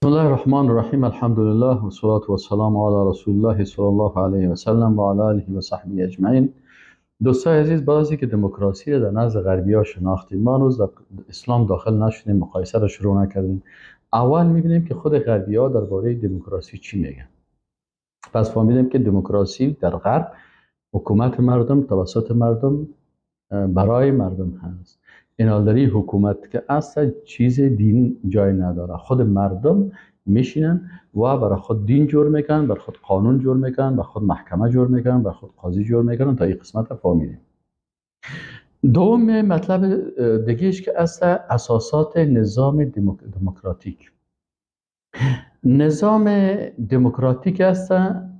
بسم الله الرحمن الرحیم. الحمد لله و والصلاة والسلام علی رسول الله صلی الله علیه و سلم و علی آله و صحبه اجمعین. دوستای عزیز، بعد از اینکه دموکراسی را در نزد غربی‌ها شناختیم، ما هنوز در اسلام داخل نشدیم، مقایسه را شروع نکردیم. اول می‌بینیم که خود غربی‌ها درباره دموکراسی چی میگن. پس فهمیدیم که دموکراسی در غرب حکومت مردم توسط مردم برای مردم هست. اینالداری حکومت که اصلا چیز دین جای نداره، خود مردم میشینن و برای خود دین جور میکنن، برای خود قانون جور میکنن، برای خود محکمه جور میکنن، برای خود قاضی جور میکنن. تا این قسمت فهمیدیم. دوم مطلب دیگهش که اصلا اساسات نظام دموکراتیک. نظام دموکراتیک اصلا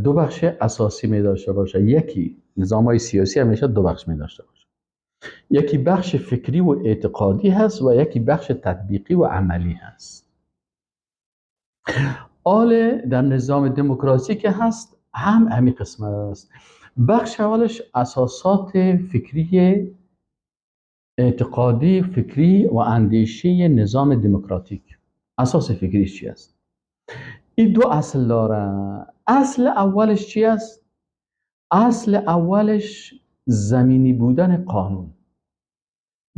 دو بخش اساسی می داشته باشه. یکی نظام‌های سیاسی همیشه دو بخش می داشته باشه. یکی بخش فکری و اعتقادی هست و یکی بخش تطبیقی و عملی هست. حال در نظام دموکراسی که هست هم همین قسمت است. بخش اولش اساسات فکری اعتقادی فکری و اندیشه نظام دموکراتیک. اساس فکریش چی است؟ این دو اصل داره. اصل اولش چی است؟ اصل اولش زمینی بودن قانون.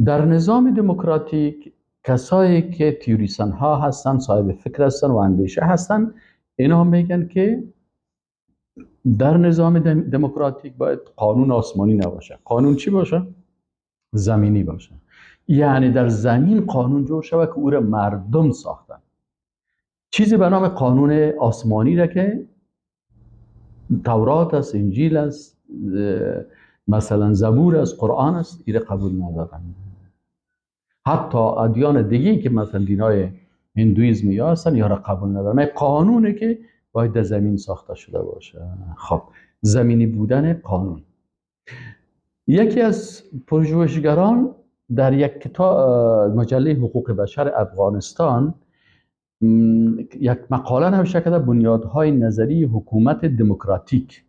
در نظام دموکراتیک کسایی که تیوریسن ها هستن، صاحب فکر هستن و اندیشه هستن، اینا میگن که در نظام دموکراتیک باید قانون آسمانی نباشه. قانون چی باشه؟ زمینی باشه. یعنی در زمین قانون جور شود که او را مردم ساختن. چیزی به نام قانون آسمانی را که تورات است، انجیل است، مثلا زبور است، قرآن است، ایره قبول ندارن. حتی ادیان دیگه که مثلا دینای هندویزم یا هستن یا را قبول ندارن. قانونه که باید در زمین ساخته شده باشه. خب زمینی بودن قانون. یکی از پژوهشگران در یک کتاب مجله حقوق بشر افغانستان یک مقاله نوشته کرده، بنیادهای نظری حکومت دموکراتیک.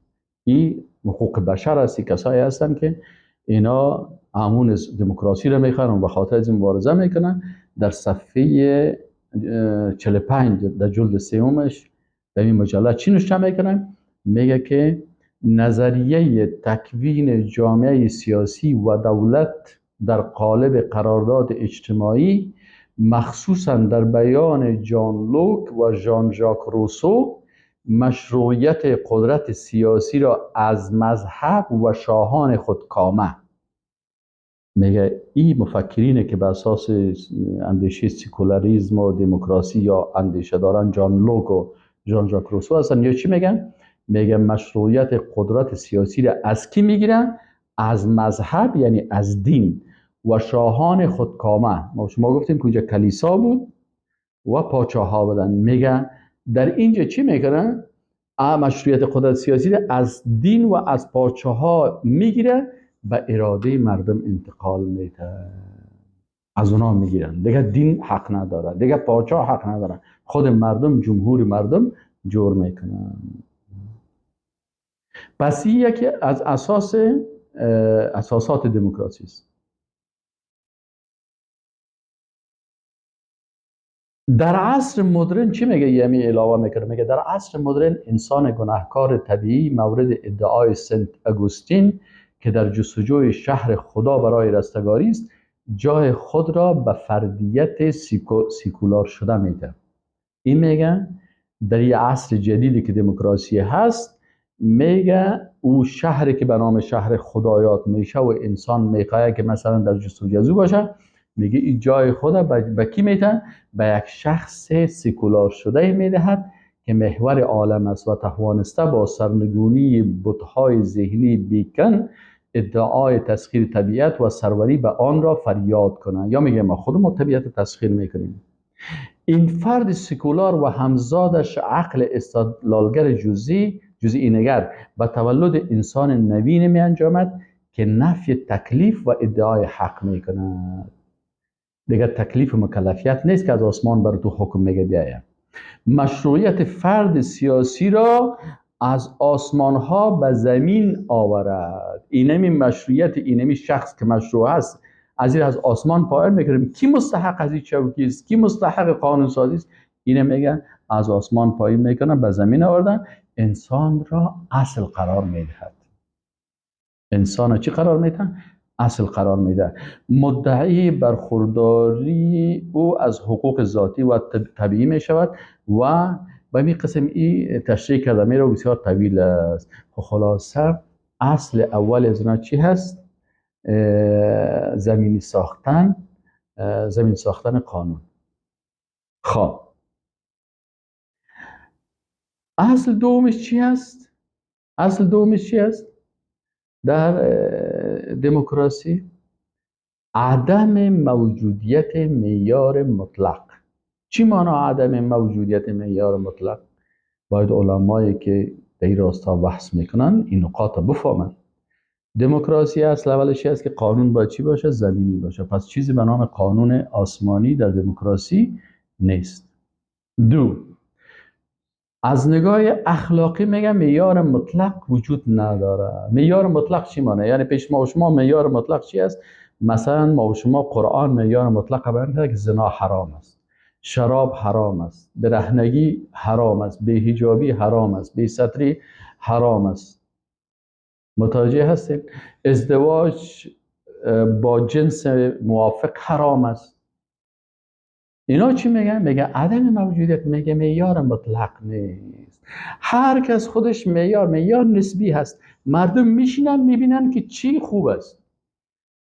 این حقوق بشر هستی، کسایی هستن که اینا امون دموکراسی رو میخوان و به خاطر از این مبارزه میکنن. در صفحه 45 در جلد سومش در این مجله چی نوشته میکنن؟ میگه که نظریه تکوین جامعه سیاسی و دولت در قالب قرارداد اجتماعی، مخصوصا در بیان جان لوک و ژان ژاک روسو، مشروعیت قدرت سیاسی را از مذهب و شاهان خود کامه. میگه این مفکرینه که به اساس اندیشه سکولاریسم و دموکراسی یا اندیشه دارن، جان لوک و ژان ژاک روسو هستن، یا چی میگن؟ میگه مشروعیت قدرت سیاسی را از کی میگیرن؟ از مذهب، یعنی از دین و شاهان خودکامه. ما شما گفتیم که اونجا کلیسا بود و پادشاه‌ها بودن. میگه در اینجا چی میکنن؟ مشروعیت قدرت سیاسی را از دین و از پادشاه‌ها میگیره، به اراده مردم انتقال میده. از اونا میگیرن. دیگه دین حق نداره، دیگه پادشاه حق نداره، خود مردم، جمهور مردم جور میکنن. پس این یکی از اساسات دموکراسی است. در عصر مدرن چی میگه؟ یمی علاوه میکنه، میگه در عصر مدرن انسان گناهکار طبیعی مورد ادعای سنت اگوستین که در جستجوی شهر خدا برای رستگاری است، جای خود را به فردیت سیکولار شده میده. این میگه در این عصر جدیدی که دموکراسی هست، میگه او شهری که به نام شهر خدایات میشه و انسان میخواه که مثلا در جستجوی باشه، میگه این جای خدا به کی میده؟ به یک شخص سیکولار شده میدهد که محور عالم است و توانسته با سرنگونی بت‌های ذهنی بیکن ادعای تسخیر طبیعت و سروری به آن را فریاد کنه. یا میگه ما خودمون طبیعت تسخیر میکنیم. این فرد سیکولار و همزادش عقل استدلالگر جزئی نگر به تولد انسان نوین می انجامد که نفی تکلیف و ادعای حق میکند. دیگر تکلیف و مکلفیت نیست که از آسمان بر تو حکم میگه بیاید. مشروعیت فرد سیاسی را از آسمان ها به زمین آورد. اینمی مشروعیت، اینمی شخص که مشروع است، از این از آسمان پایین میکنیم. کی مستحق از این چوکی است؟ کی مستحق قانون سازی است؟ اینه میگن از آسمان پایین میکنن به زمین آوردن، انسان را اصل قرار میدهد. انسان چی قرار میدن؟ اصل قرار میده. مدعی برخورداری او از حقوق ذاتی و طبیعی می شود و به این قسم ای تشریح کرده میره و بسیار طویل است. خلاصه اصل اول از اینا چی هست؟ زمین ساختن قانون. خب اصل دومش چی هست؟ اصل دومش چی هست؟ در دموکراسی عدم موجودیت معیار مطلق. چی معنا عدم موجودیت معیار مطلق؟ باید علمایی که در این راستا بحث میکنن این نقاط بفهمن. دموکراسی اصل اولش است که قانون باید چی باشه؟ زمینی باشه. پس چیزی به نام قانون آسمانی در دموکراسی نیست. دو، از نگاه اخلاقی میگم معیار مطلق وجود نداره. معیار مطلق چی معنی؟ یعنی پیش ما و شما معیار مطلق چی است؟ مثلا ما و شما قرآن معیار مطلق بیان کرده که زنا حرام است، شراب حرام است، برهنگی حرام است، بی‌حجابی حرام است، بی‌ستری حرام است. متوجه هستید؟ ازدواج با جنس موافق حرام است. اینا چی میگن؟ میگه عدم موجودیت، میگه معیار مطلق نیست. هر کس خودش معیار نسبی هست. مردم میشینن میبینن که چی خوب است.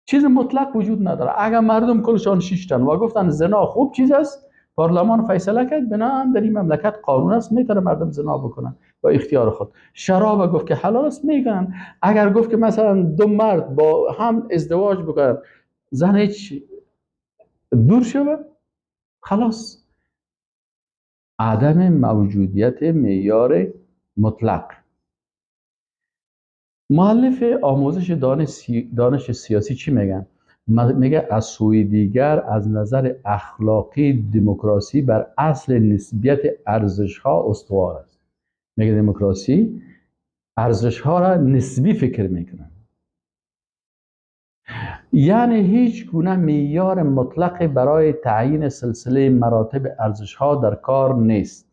چیز مطلق وجود نداره. اگر مردم کلشان شیشتن و گفتن زنا خوب چیز است، پارلمان فیصله کرد بنابراین در این مملکت قانون است، میتونه مردم زنا بکنن با اختیار خود. شراب گفت که حلال است میکنن. اگر گفت که مثلا دو مرد با هم ازدواج بکنن، زن هیچ دور شوه، خلاص. عدم موجودیت معیار مطلق. مؤلف آموزش دانش سیاسی چی میگن؟ میگه از سوی دیگر از نظر اخلاقی دموکراسی بر اصل نسبیت ارزش‌ها استوار است. میگه دموکراسی ارزش‌ها را نسبی فکر میکنه. یعنی هیچ گونه معیار مطلق برای تعیین سلسله مراتب ارزش‌ها در کار نیست.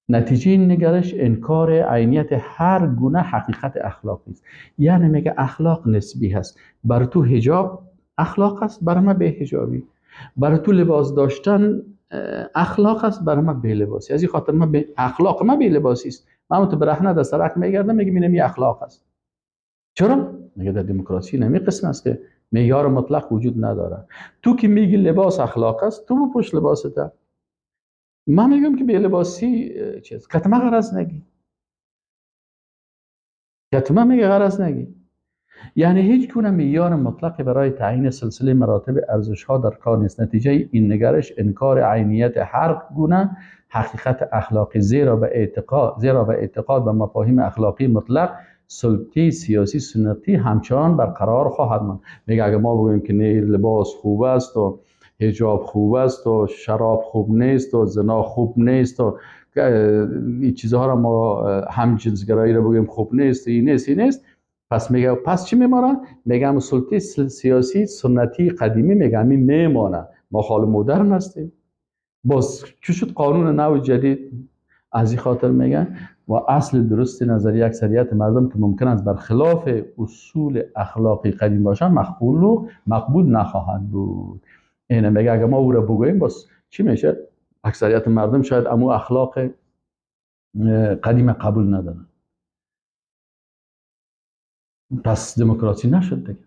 نتیجه این نگرش انکار عینیت هر گونه حقیقت اخلاقی است. یعنی میگه اخلاق نسبی هست. برای تو حجاب اخلاق است، برای من به حجابی. برای تو لباس داشتن اخلاق است، برای من به لباسی. از این خاطر من اخلاق من به لباسی است. من تو برهنه در سرک میگردم میگم اینم اخلاق است. چرا؟ میگه در دموکراسی نمی قسم است که معیار مطلق وجود نداره. تو که میگی لباس اخلاق است، تو بپوش لباست. من میگم که به لباسی چیز کتما غرض نگی. کتما میگه غرض نگی. یعنی هیچ گونه معیار مطلق برای تعیین سلسله مراتب ارزش‌ها در کار نیست. نتیجه این نگرش انکار عینیت هر گونه حقیقت اخلاقی، زیرا به اعتقاد به مفاهیم اخلاقی مطلق سلطه سیاسی سنتی همچنان برقرار خواهد ماند. میگه اگه ما بگوییم که نه لباس خوب است و حجاب خوب است و شراب خوب نیست و زنا خوب نیست و این چیزها را ما هم جنسگرایی را بگیم خوب نیست، این نیست، پس میگه پس چی میمونه؟ میگم سلطه سیاسی سنتی قدیمی میگم این میمونه. ما حال مدرن هستیم. باز چی شد قانون نو جدید؟ از این خاطر میگن و اصل درست نظری اکثریت مردم که ممکن است برخلاف اصول اخلاقی قدیم باشن مقبول نخواهد بود. اینه میگه اگه ما او را بگوییم باز چی میشه؟ اکثریت مردم شاید امو اخلاق قدیم قبول ندارن. پس دموکراسی نشد دیگه.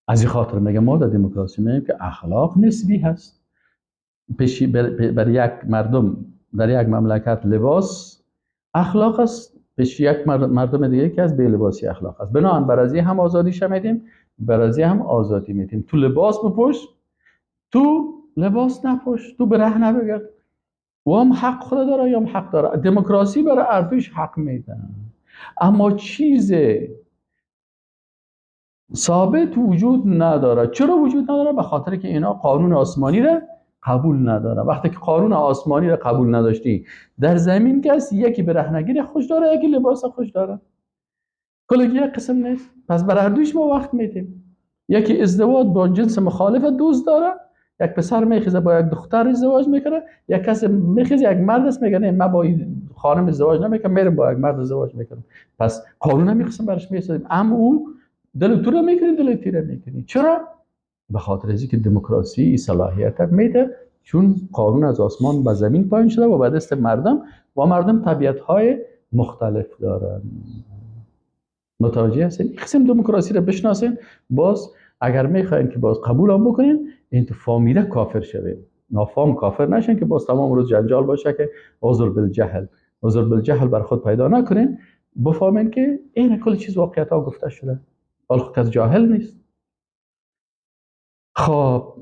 از این خاطر میگه ما در دموکراسی میگیم که اخلاق نسبی هست. بر یک مردم در یک مملکت لباس اخلاق است، پیش یک مردم دیگه که از بی لباسی اخلاق است. بنابراین برازی هم آزادی میدیم، برازی هم آزادی میدیم. تو لباس بپوش، تو لباس نپوش، تو برهنه بگرد. و هم حق خود داره یا هم حق داره. دموکراسی برای اردوش حق میده. اما چیز ثابت وجود نداره. چرا وجود نداره؟ به خاطر که اینا قانون آسمانی را قبول نداره. وقتی که قانون آسمانی را قبول نداشتی در زمین کس یکی برهنگی خوش داره، یکی لباس خوش داره. کلگی یک قسم نیست. پس بر هر دوش ما وقت میدیم. یکی ازدواج با جنس مخالف دوست داره، یک پسر میخیزه با یک دختر ازدواج میکنه، یک کسی میخیزه یک مرد است میگه نه من با این خانم ازدواج نمیکنم، میرم با یک مرد ازدواج میکنم. پس قانون هم میخواستم برش میسازیم، اما او دل تو رو میکنی دل تیره میکنی. چرا؟ به خاطر از اینکه دموکراسی این صلاحیت میده، چون قانون از آسمان به زمین پایین شده و به دست مردم، و مردم طبیعت‌های مختلف دارن. متوجه هستین؟ این قسم دموکراسی را بشناسین. باز اگر میخواین که باز قبول هم بکنین، این تو فامیله کافر شوین، نافام کافر نشین که باز تمام روز جنجال باشه که عذر بالجهل بر خود پیدا نکنین. بفهمین که این کل چیز واقعیت ها گفته شده، حالا کس جاهل نیست. خب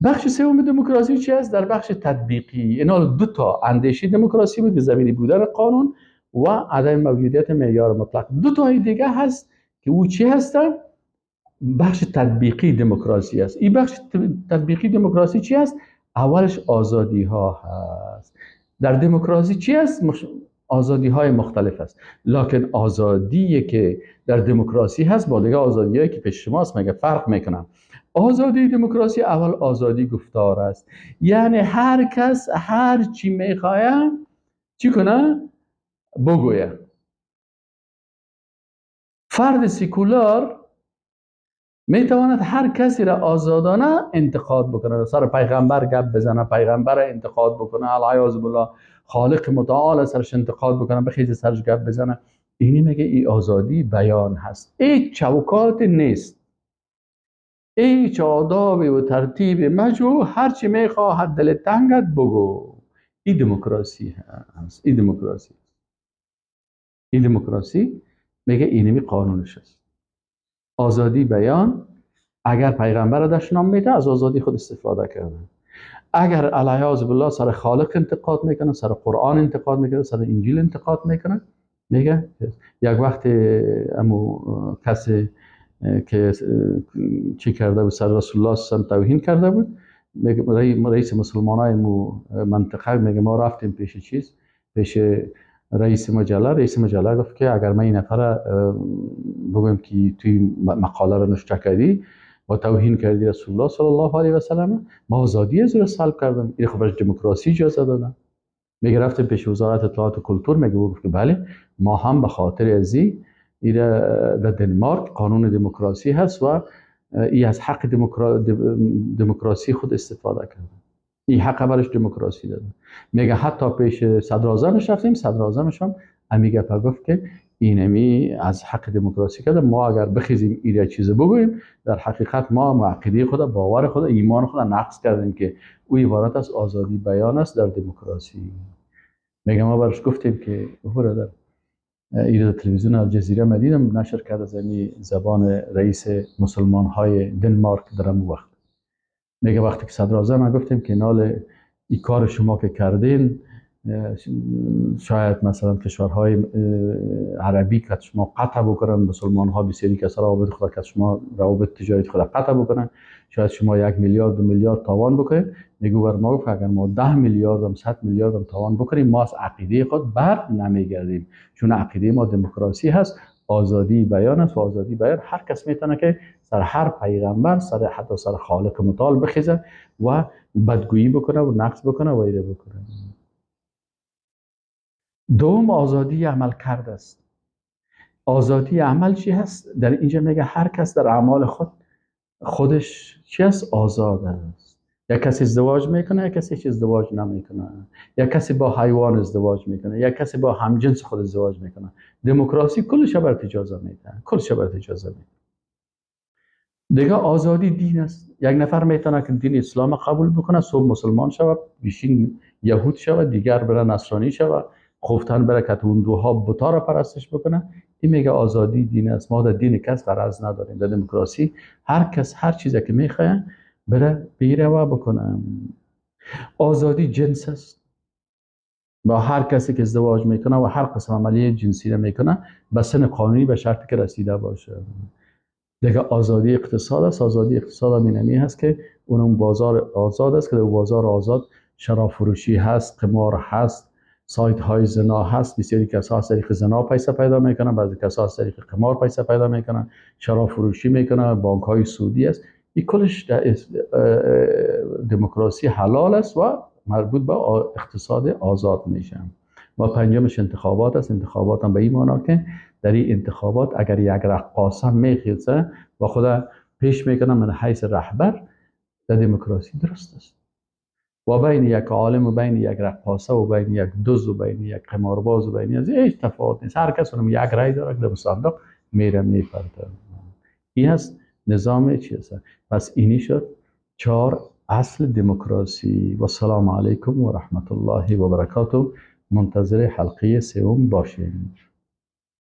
بخش سوم دموکراسی چی است؟ در بخش تطبیقی. اینا دو تا اندیشه دموکراسی بود، زمینی بودن قانون و عدم موجودیت معیار مطلق. دو تا دیگه هست که او چی هستن؟ بخش تطبیقی دموکراسی است. این بخش تطبیقی دموکراسی چی است؟ اولش آزادی ها هست. در دموکراسی چی است؟ آزادی های مختلف است، لکن آزادی که در دموکراسی هست با دیگه آزادی هایی که پیش شماست مگه فرق میکنم. آزادی دموکراسی اول آزادی گفتار است، یعنی هر کس هر چی میخواه چی کنه بگویه. فرد سیکولار میتواند هر کسی را آزادانه انتقاد بکنه، سر پیغمبر گپ بزنه، پیغمبر انتقاد بکنه، العیاذ بالله خالق متعال سرش انتقاد بکنه، بخیز سرش گپ بزنه. اینی میگه ای آزادی بیان هست. ای چوکات نیست، ای آداب و ترتیب مجو، هرچی میخواه دل تنگت بگو. این دموکراسی هست. این دموکراسی میگه اینمی قانونش است. آزادی بیان، اگر پیغمبر را داشت نام میده از آزادی خود استفاده کردن. اگر العیاذ بالله سر خالق انتقاد میکنه، سر قرآن انتقاد میکنه، سر انجیل انتقاد میکنه، میگه یک وقت امو کسی که چی کرده بود، سر رسول الله صلی الله علیه و توهین کرده بود، رئیس مسلمانای منطقه میگه ما رفتیم پیش رئیس مجله گفت که اگر من این نفر بگویم که توی مقاله رو نشر کردی و توهین کردی رسول الله صلی الله علیه و سلم، ما آزادی از رو سلب کردم. این خبرش دموکراسی اجازه دادن. میگه رفتیم پیش وزارت اطلاعات و کلتور، میگه گفت که بله ما هم به خاطر ازی در دنمارک قانون دموکراسی هست و ای از حق دموکراسی خود استفاده کرده، این حق برش دموکراسی داده. میگه حتی پیش صدراعظمش رفتیم، صدراعظمش هم امیگه گفت که اینمی از حق دموکراسی کرده، ما اگر بخیزیم این چیز بگوییم در حقیقت ما عقیده خود، باور خود، ایمان خود نقض کردیم که او عبارت از آزادی بیان است در دموکراسی. میگه ما برش گفتیم که برادر ایره تلویزیون الجزیره مدیدم نشر کرده از زبان رئیس مسلمان های دنمارک در اون وقت. میگه وقتی که صدراعظم گفتیم که نال این کار شما که کردین، شاید مثلا کشورهای عربی که شما قطع بکنن، مسلمان ها بسیاری کسا روابط خود که شما روابط تجاری خود قطع بکنن، شاید شما 1 میلیارد 2 میلیارد تاوان بکنید. میگو بر ما گفت اگر ما 10 میلیارد هم 100 میلیارد هم تاوان بکنیم ما از عقیده خود بر نمیگردیم، چون عقیده ما دموکراسی هست، آزادی بیان است. و آزادی بیان هر کس میتونه که سر هر پیغمبر، حتی سر خالق متعال بخیزه و بدگویی بکنه و نقص بکنه و ایره بکنه. دوم آزادی عمل کرده است. آزادی عمل چی هست؟ در اینجا میگه هر کس در اعمال خودش چی هست؟ آزاد است. یک کسی ازدواج میکنه، یک کسی ازدواج نمیکنه، یک کسی با حیوان ازدواج میکنه، یک کسی با همجنس خود ازدواج میکنه. دموکراسی کلش برات اجازه میده. دیگه آزادی دین است. یک نفر میتونه که دین اسلام قبول بکنه، صبح مسلمان شود، بیشین یهود شود، دیگر بره نصرانی شود، خفتن برکت اون دوها بتا را پرستش بکنه. این میگه آزادی دین است. ما در دین کس غرض نداریم. در دموکراسی هر کس هر چیزی که میخواد بره بیره و بکنه. آزادی جنس است. با هر کسی که ازدواج میکنه و هر قسم عملیه جنسی را میکنه به سن قانونی به شرطی که رسیده باشه. دیگه آزادی اقتصاد است. آزادی اقتصاد همینمی هست که اون بازار آزاد است که در بازار آزاد شراب فروشی هست، قمار هست، سایت های زنا هست. بسیاری کسا از طریق زنا پیسه پیدا میکنن، بعضی کسا از طریق قمار پیسه پیدا میکنن، شراب فروشی میکنن، بانک های سودی است. این کلش دموکراسی حلال است و مربوط به اقتصاد آزاد میشه. و پنجمش انتخابات است. انتخابات هم به این معنا که در این انتخابات اگر یک رقاص هم میخیزه و خود پیش میکنه من حیث رهبر، در دموکراسی درست است. و بین یک عالم و بین یک رقاصه و بین یک دزد و بین یک قمارباز و بین هیچ تفاوت نیست. هر کس اونم یک رای داره که در صندوق میره میپرده. این هست نظام چیز. پس اینی شد 4 اصل دموکراسی. و السلام علیکم و رحمت الله و برکاته. منتظر حلقه 3 باشید.